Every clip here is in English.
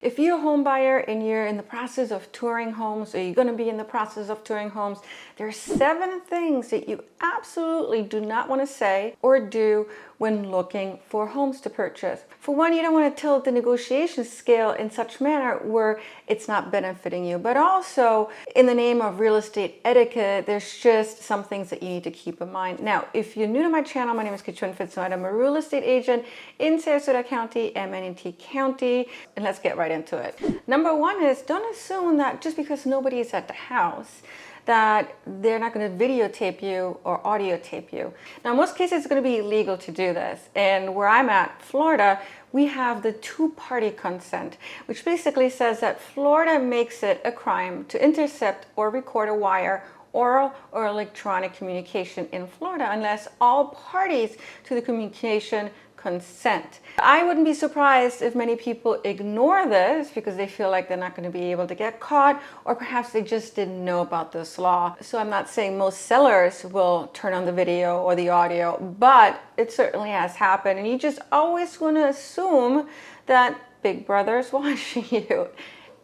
If you're a home buyer and you're in the process of touring homes, or you're going to be in the process of touring homes, there are 7 things that you absolutely do not want to say or do when looking for homes to purchase. For one, you don't want to tilt the negotiation scale in such manner where it's not benefiting you. But also, in the name of real estate etiquette, there's just some things that you need to keep in mind. Now, if you're new to my channel, my name is Katrin.pfitzenreiter. I'm a real estate agent in Sarasota County and Manatee County. And let's get right into it. Number 1 is, don't assume that just because nobody is at the house that they're not going to videotape you or audio tape you. Now, in most cases, it's going to be illegal to do this. And where I'm at, Florida, we have the 2-party consent, which basically says that Florida makes it a crime to intercept or record a wire, oral or electronic communication in Florida unless all parties to the communication consent. I wouldn't be surprised if many people ignore this because they feel like they're not going to be able to get caught, or perhaps they just didn't know about this law. So I'm not saying most sellers will turn on the video or the audio, but it certainly has happened. And you just always want to assume that Big Brother's watching you.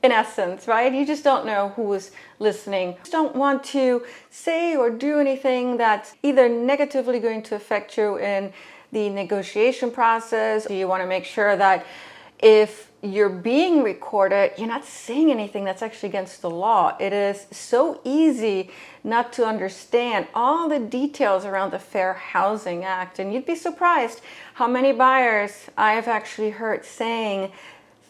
In essence, right? You just don't know who's listening. You just don't want to say or do anything that's either negatively going to affect you in the negotiation process. You want to make sure that if you're being recorded, you're not saying anything that's actually against the law. It is so easy not to understand all the details around the Fair Housing Act. And you'd be surprised how many buyers I've actually heard saying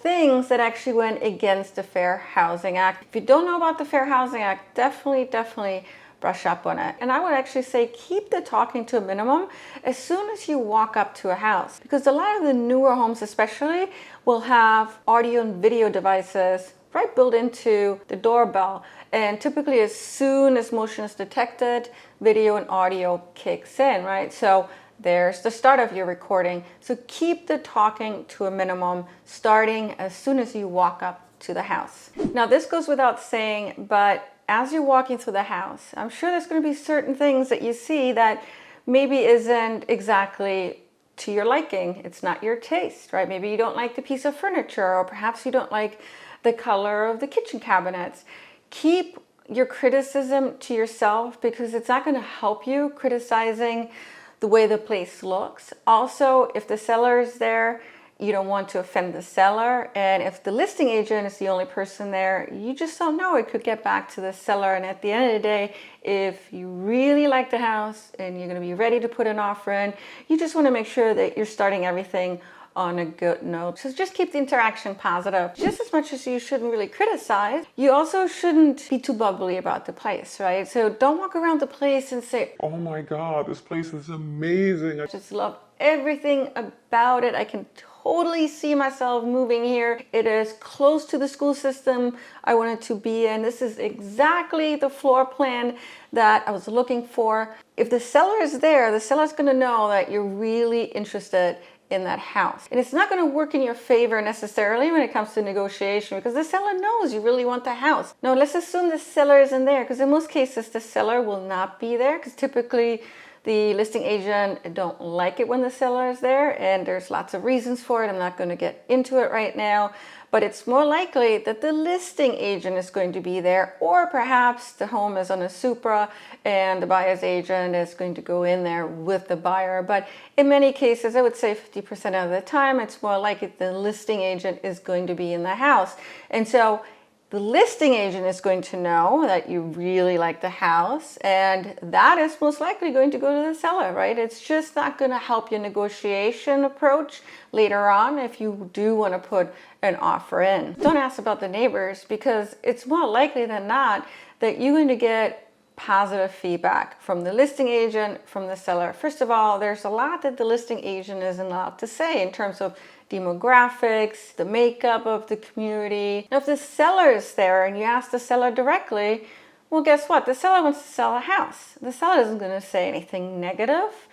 things that actually went against the Fair Housing Act. If you don't know about the Fair Housing Act, definitely brush up on it. And I would actually say keep the talking to a minimum as soon as you walk up to a house, because a lot of the newer homes especially will have audio and video devices right built into the doorbell. And typically as soon as motion is detected, video and audio kicks in, right? So there's the start of your recording. So keep the talking to a minimum, starting as soon as you walk up to the house. Now, this goes without saying, but as you're walking through the house, I'm sure there's going to be certain things that you see that maybe isn't exactly to your liking. It's not your taste, right? Maybe you don't like the piece of furniture, or perhaps you don't like the color of the kitchen cabinets. Keep your criticism to yourself, because it's not going to help you criticizing the way the place looks. Also, if the seller is there, you don't want to offend the seller. And if the listing agent is the only person there, you just don't know. It could get back to the seller. And at the end of the day, if you really like the house and you're going to be ready to put an offer in, you just want to make sure that you're starting everything on a good note. So just keep the interaction positive. Just as much as you shouldn't really criticize, you also shouldn't be too bubbly about the place, right? So don't walk around the place and say, "Oh my God, this place is amazing. I just love everything about it. I can totally see myself moving here. It is close to the school system I wanted to be in. This is exactly the floor plan that I was looking for." If the seller is there, the seller's going to know that you're really interested in that house. And it's not going to work in your favor necessarily when it comes to negotiation, because the seller knows you really want the house. No, let's assume the seller isn't there, because in most cases the seller will not be there, because typically the listing agent don't like it when the seller is there, and there's lots of reasons for it. I'm not going to get into it right now, but it's more likely that the listing agent is going to be there, or perhaps the home is on a Supra and the buyer's agent is going to go in there with the buyer. But in many cases, I would say 50% of the time, it's more likely the listing agent is going to be in the house. And so the listing agent is going to know that you really like the house, and that is most likely going to go to the seller, right? It's just not going to help your negotiation approach later on if you do want to put an offer in. Don't ask about the neighbors, because it's more likely than not that you're going to get positive feedback from the listing agent, from the seller. First of all, there's a lot that the listing agent isn't allowed to say in terms of demographics, the makeup of the community. Now, if the seller is there and you ask the seller directly, well, guess what? The seller wants to sell a house. The seller isn't going to say anything negative.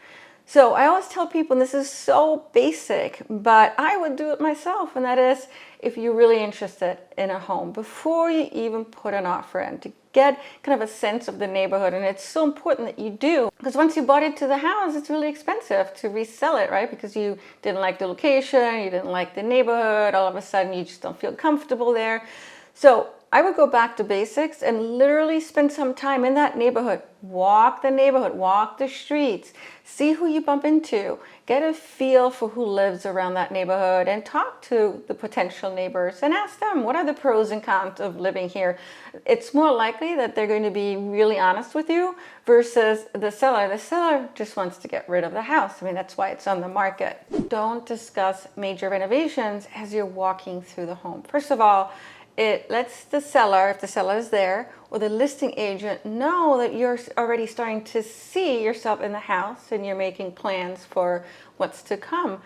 So I always tell people, and this is so basic, but I would do it myself, and that is, if you're really interested in a home, before you even put an offer in, to get kind of a sense of the neighborhood. And it's so important that you do, because once you bought into the house, it's really expensive to resell it, right? Because you didn't like the location, you didn't like the neighborhood, all of a sudden you just don't feel comfortable there. So I would go back to basics and literally spend some time in that neighborhood. Walk the neighborhood, walk the streets, see who you bump into, get a feel for who lives around that neighborhood, and talk to the potential neighbors and ask them, what are the pros and cons of living here? It's more likely that they're going to be really honest with you versus the seller. The seller just wants to get rid of the house. I mean, that's why it's on the market. Don't discuss major renovations as you're walking through the home. First of all, it lets the seller, if the seller is there, or the listing agent know that you're already starting to see yourself in the house and you're making plans for what's to come.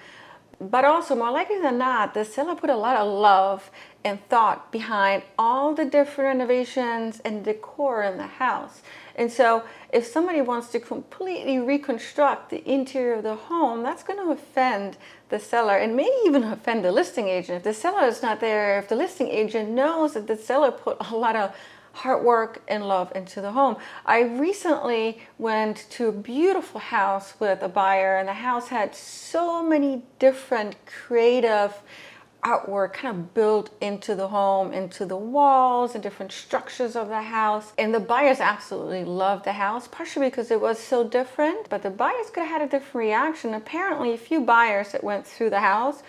But also, more likely than not, the seller put a lot of love and thought behind all the different renovations and decor in the house. And so if somebody wants to completely reconstruct the interior of the home, that's going to offend the seller and may even offend the listing agent. If the seller is not there, if the listing agent knows that the seller put a lot of hard work and love into the home. I recently went to a beautiful house with a buyer, and the house had so many different creative artwork kind of built into the home, into the walls and different structures of the house. And the buyers absolutely loved the house, partially because it was so different, but the buyers could have had a different reaction. Apparently, a few buyers that went through the house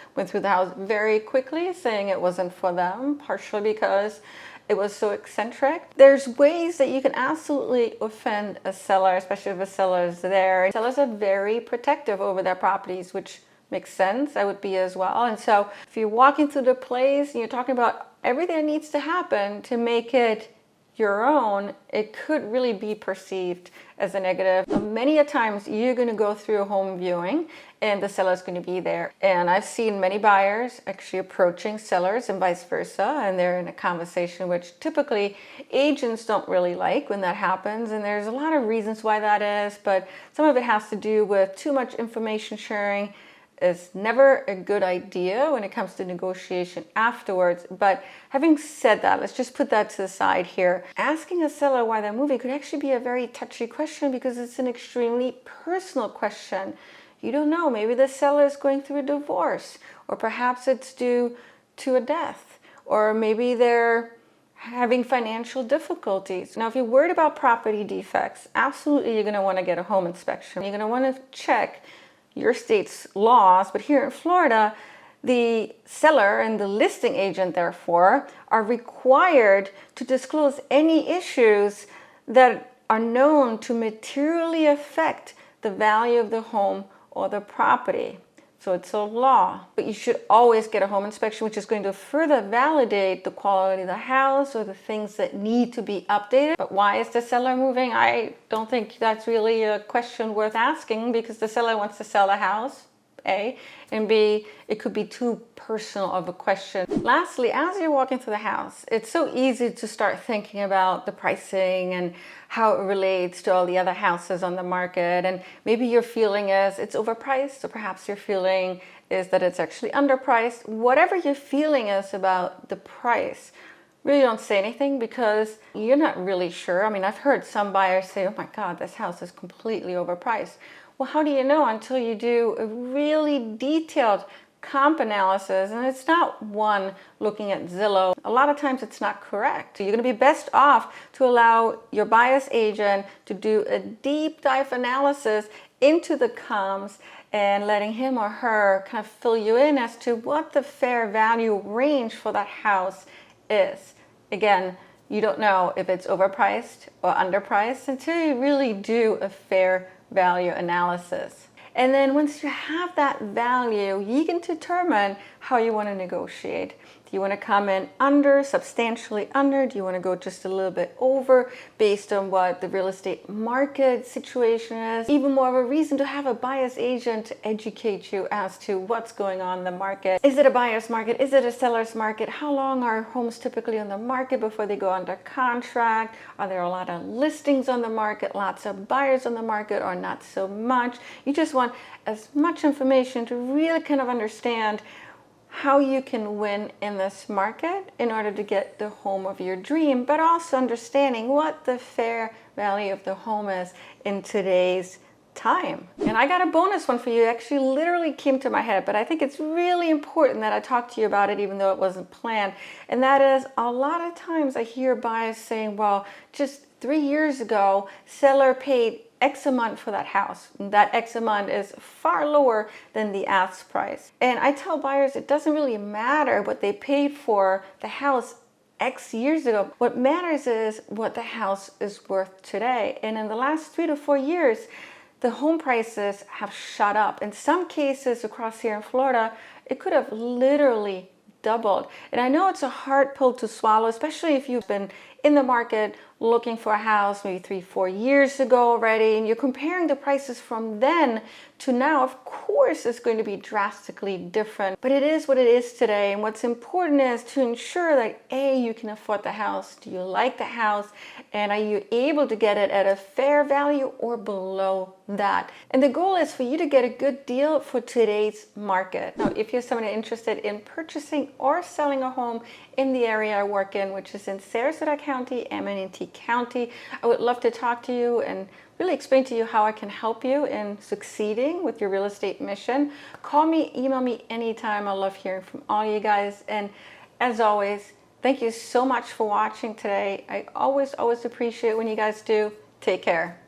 very quickly, saying it wasn't for them, partially because it was so eccentric. There's ways that you can absolutely offend a seller, especially if a seller is there. Sellers are very protective over their properties, which makes sense. I would be as well. And so if you're walking through the place and you're talking about everything that needs to happen to make it your own, it could really be perceived as a negative. Many a times you're going to go through a home viewing and the seller's going to be there. And I've seen many buyers actually approaching sellers and vice versa, and they're in a conversation, which typically agents don't really like when that happens. And there's a lot of reasons why that is, but some of it has to do with too much information sharing. Is never a good idea when it comes to negotiation afterwards. But having said that, let's just put that to the side here. Asking a seller why they're moving could actually be a very touchy question because it's an extremely personal question. You don't know, maybe the seller is going through a divorce, or perhaps it's due to a death, or maybe they're having financial difficulties. Now, if you're worried about property defects, absolutely you're going to want to get a home inspection. You're going to want to check your state's laws, but here in Florida, the seller and the listing agent, therefore, are required to disclose any issues that are known to materially affect the value of the home or the property. So it's a law. But you should always get a home inspection, which is going to further validate the quality of the house or the things that need to be updated. But why is the seller moving? I don't think that's really a question worth asking, because the seller wants to sell the house, A, and B, it could be too personal of a question. Lastly, as you're walking through the house, it's so easy to start thinking about the pricing and how it relates to all the other houses on the market. And maybe your feeling is it's overpriced, or perhaps your feeling is that it's actually underpriced. Whatever your feeling is about the price, really don't say anything, because you're not really sure. I mean, I've heard some buyers say, oh my God, this house is completely overpriced. Well, how do you know until you do a really detailed comp analysis? And it's not one looking at Zillow. A lot of times it's not correct. You're going to be best off to allow your buyer's agent to do a deep dive analysis into the comps and letting him or her kind of fill you in as to what the fair value range for that house is. Again, you don't know if it's overpriced or underpriced until you really do a fair value analysis. And then once you have that value, you can determine how you want to negotiate. Do you want to come in under, substantially under? Do you want to go just a little bit over based on what the real estate market situation is? Even more of a reason to have a buyer's agent to educate you as to what's going on in the market. Is it a buyer's market? Is it a seller's market? How long are homes typically on the market before they go under contract? Are there a lot of listings on the market, lots of buyers on the market, or not so much? You just want as much information to really kind of understand how you can win in this market in order to get the home of your dream, but also understanding what the fair value of the home is in today's time. And I got a bonus one for you. It actually literally came to my head, but I think it's really important that I talk to you about it even though it wasn't planned. And that is, a lot of times I hear buyers saying, well, just 3 years ago, seller paid X amount for that house. That X amount is far lower than the ask price. And I tell buyers it doesn't really matter what they paid for the house X years ago. What matters is what the house is worth today. And in the last 3 to 4 years, the home prices have shot up. In some cases across here in Florida, it could have literally doubled. And I know it's a hard pill to swallow, especially if you've been in the market looking for a house maybe 3-4 years ago already, and you're comparing the prices from then to now. Of course it's going to be drastically different, but it is what it is today. And what's important is to ensure that A, you can afford the house. Do you like the house? And are you able to get it at a fair value or below that? And the goal is for you to get a good deal for today's market. Now, if you're someone interested in purchasing or selling a home in the area I work in, which is in Sarasota County, M&T County, I would love to talk to you and really explain to you how I can help you in succeeding with your real estate mission. Call me, email me anytime. I love hearing from all you guys. And as always, thank you so much for watching today. I always appreciate when you guys do. Take care.